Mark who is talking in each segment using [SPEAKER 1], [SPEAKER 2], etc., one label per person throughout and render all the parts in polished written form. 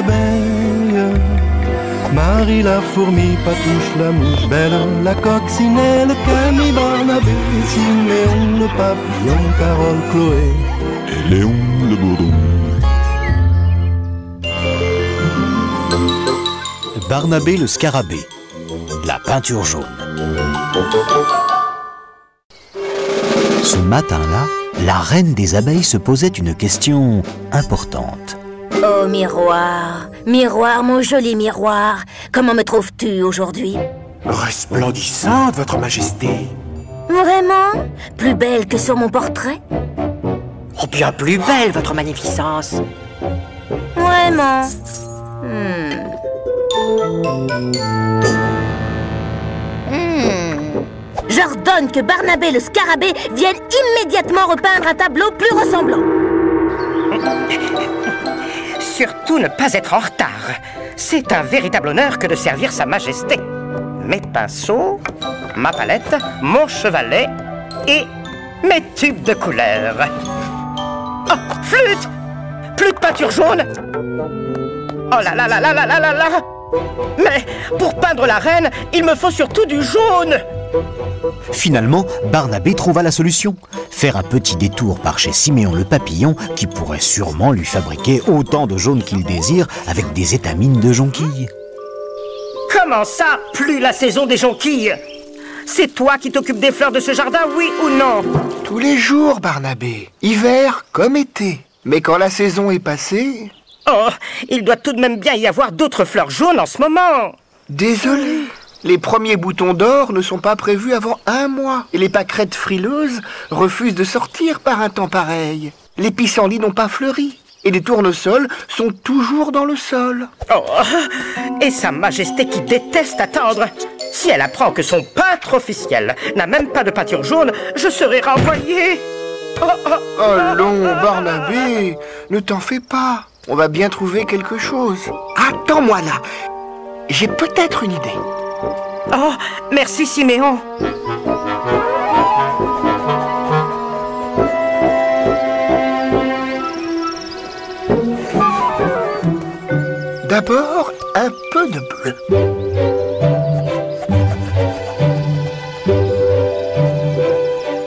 [SPEAKER 1] abeilles. Marie la fourmi, Patouche la mouche, Belle la coccinelle, Camille, Barnabé, Siméon le papillon, Carole, Chloé
[SPEAKER 2] et Léon le bourdon.
[SPEAKER 3] Barnabé le scarabée. La peinture jaune. Ce matin-là, la reine des abeilles se posait une question importante.
[SPEAKER 4] Oh miroir, miroir, mon joli miroir, comment me trouves-tu aujourd'hui?
[SPEAKER 5] Resplendissante, votre majesté.
[SPEAKER 4] Vraiment? Plus belle que sur mon portrait?
[SPEAKER 6] Oh, bien plus belle, votre magnificence.
[SPEAKER 4] Vraiment? J'ordonne que Barnabé le scarabée vienne immédiatement repeindre un tableau plus ressemblant.
[SPEAKER 6] Surtout ne pas être en retard. C'est un véritable honneur que de servir sa majesté. Mes pinceaux, ma palette, mon chevalet et mes tubes de couleur. Oh, flûte! Plus de peinture jaune! Oh là là là là là là là là! Mais pour peindre la reine, il me faut surtout du jaune!
[SPEAKER 3] Finalement, Barnabé trouva la solution. Faire un petit détour par chez Siméon le papillon, qui pourrait sûrement lui fabriquer autant de jaune qu'il désire avec des étamines de jonquilles.
[SPEAKER 6] Comment ça, plus la saison des jonquilles? C'est toi qui t'occupes des fleurs de ce jardin, oui ou non?
[SPEAKER 5] Tous les jours, Barnabé. Hiver comme été. Mais quand la saison est passée...
[SPEAKER 6] Oh, il doit tout de même bien y avoir d'autres fleurs jaunes en ce moment.
[SPEAKER 5] Désolé. Les premiers boutons d'or ne sont pas prévus avant 1 mois. Et les pâquerettes frileuses refusent de sortir par un temps pareil. Les pissenlits n'ont pas fleuri. Et les tournesols sont toujours dans le sol.
[SPEAKER 6] Oh, et sa majesté qui déteste attendre. Si elle apprend que son peintre officiel n'a même pas de peinture jaune, je serai renvoyé.
[SPEAKER 5] Allons, Barnabé, ne t'en fais pas. On va bien trouver quelque chose. Attends-moi là. J'ai peut-être une idée.
[SPEAKER 6] Oh, merci Siméon.
[SPEAKER 5] D'abord, un peu de bleu.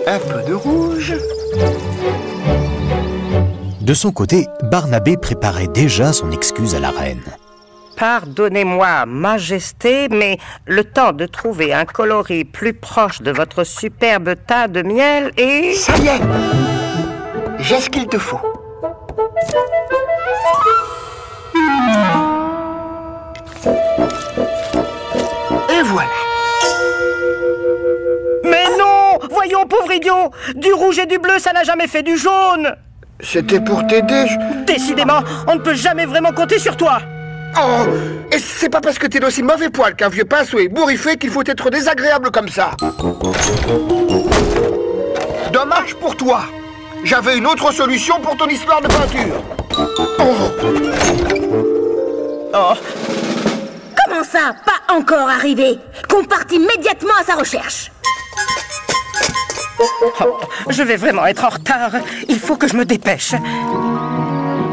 [SPEAKER 5] Un peu de rouge.
[SPEAKER 3] De son côté, Barnabé préparait déjà son excuse à la reine.
[SPEAKER 6] Pardonnez-moi, majesté, mais le temps de trouver un coloris plus proche de votre superbe tas de miel et...
[SPEAKER 5] Ça y est! J'ai ce qu'il te faut. Et voilà.
[SPEAKER 6] Mais non! Voyons, pauvre idiot! Du rouge et du bleu, ça n'a jamais fait du jaune!
[SPEAKER 5] C'était pour t'aider.
[SPEAKER 6] Décidément, on ne peut jamais vraiment compter sur toi!
[SPEAKER 5] Oh! Et c'est pas parce que t'es d'aussi mauvais poil qu'un vieux pinceau ébouriffé qu'il faut être désagréable comme ça. Dommage pour toi. J'avais une autre solution pour ton histoire de peinture.
[SPEAKER 6] Oh!
[SPEAKER 4] Comment ça, pas encore arrivé? Qu'on parte immédiatement à sa recherche.
[SPEAKER 6] Oh, je vais vraiment être en retard. Il faut que je me dépêche.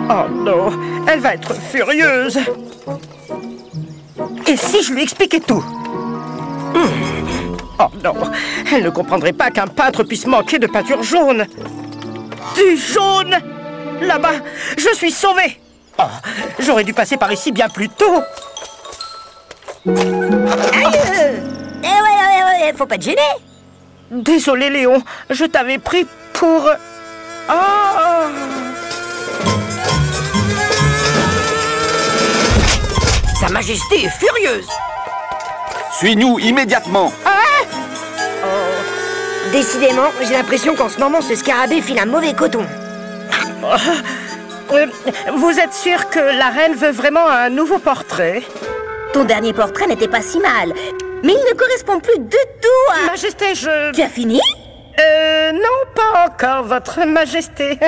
[SPEAKER 6] Oh non, elle va être furieuse. Et si je lui expliquais tout? Oh non, elle ne comprendrait pas qu'un peintre puisse manquer de peinture jaune. Du jaune! Là-bas, je suis sauvé. Oh, j'aurais dû passer par ici bien plus tôt.
[SPEAKER 4] Aïe! Ouais, faut pas te gêner.
[SPEAKER 6] Désolé, Léon, je t'avais pris pour... Oh! Sa Majesté est furieuse.
[SPEAKER 7] Suis-nous immédiatement.
[SPEAKER 4] Décidément, j'ai l'impression qu'en ce moment, ce scarabée file un mauvais coton.
[SPEAKER 6] Vous êtes sûr que la reine veut vraiment un nouveau portrait?
[SPEAKER 4] Ton dernier portrait n'était pas si mal, mais il ne correspond plus du tout à...
[SPEAKER 6] Majesté, je...
[SPEAKER 4] Tu as fini?
[SPEAKER 6] Non, pas encore, votre Majesté.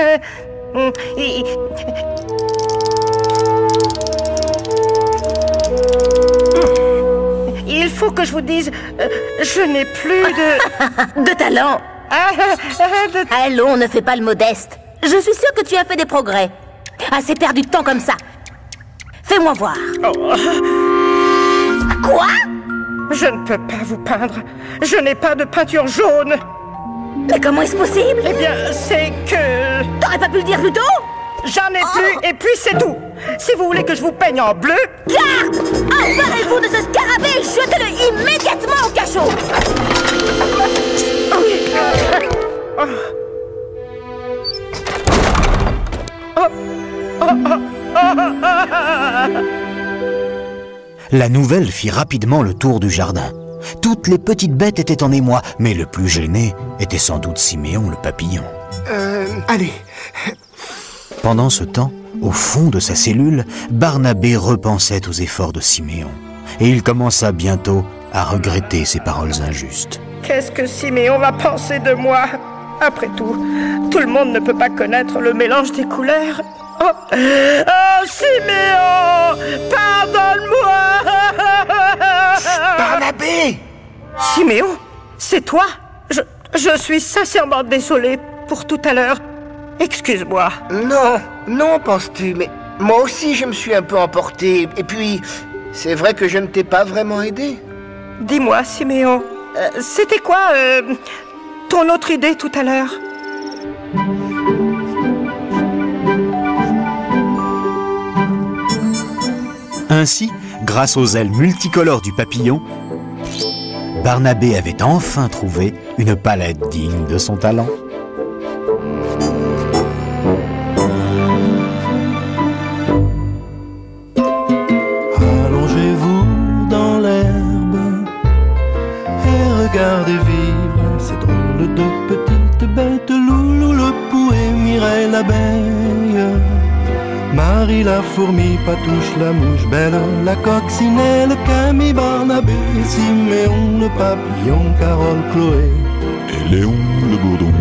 [SPEAKER 6] Il faut que je vous dise, je n'ai plus de...
[SPEAKER 4] De talent. Allons, ne fais pas le modeste. Je suis sûre que tu as fait des progrès. Assez perdu de temps comme ça. Fais-moi voir.
[SPEAKER 6] Oh.
[SPEAKER 4] Quoi?
[SPEAKER 6] Je ne peux pas vous peindre. Je n'ai pas de peinture jaune.
[SPEAKER 4] Mais comment est-ce possible?
[SPEAKER 6] Eh bien, c'est que...
[SPEAKER 4] T'aurais pas pu le dire plus tôt?
[SPEAKER 6] J'en ai plus, et puis c'est tout. Si vous voulez que je vous peigne en bleu...
[SPEAKER 4] Garde! Emparez-vous de ce scarabée et jetez-le immédiatement au cachot!
[SPEAKER 3] La nouvelle fit rapidement le tour du jardin. Toutes les petites bêtes étaient en émoi, mais le plus gêné était sans doute Siméon le papillon.
[SPEAKER 5] Allez.
[SPEAKER 3] Pendant ce temps, au fond de sa cellule, Barnabé repensait aux efforts de Siméon. Et il commença bientôt à regretter ses paroles injustes.
[SPEAKER 6] Qu'est-ce que Siméon va penser de moi? Après tout le monde ne peut pas connaître le mélange des couleurs. Oh, Siméon! Pardonne-moi!
[SPEAKER 5] Barnabé!
[SPEAKER 6] Siméon, c'est toi? Je suis sincèrement désolé pour tout à l'heure. Excuse-moi.
[SPEAKER 5] Non, penses-tu, mais moi aussi je me suis un peu emporté. Et puis, c'est vrai que je ne t'ai pas vraiment aidé.
[SPEAKER 6] Dis-moi, Siméon, c'était quoi ton autre idée tout à l'heure?
[SPEAKER 3] Ainsi, grâce aux ailes multicolores du papillon, Barnabé avait enfin trouvé une palette digne de son talent.
[SPEAKER 1] Allongez-vous dans l'herbe et regardez vivre ces drôles de petites bêtes. Loulou le pou et Mireille l'abeille, Marie la fourmi, Patouche la mouche belle, la coccinelle, Camille, Barnabé, Siméon le papillon, Carole, Chloé
[SPEAKER 2] et Léon le bourdon.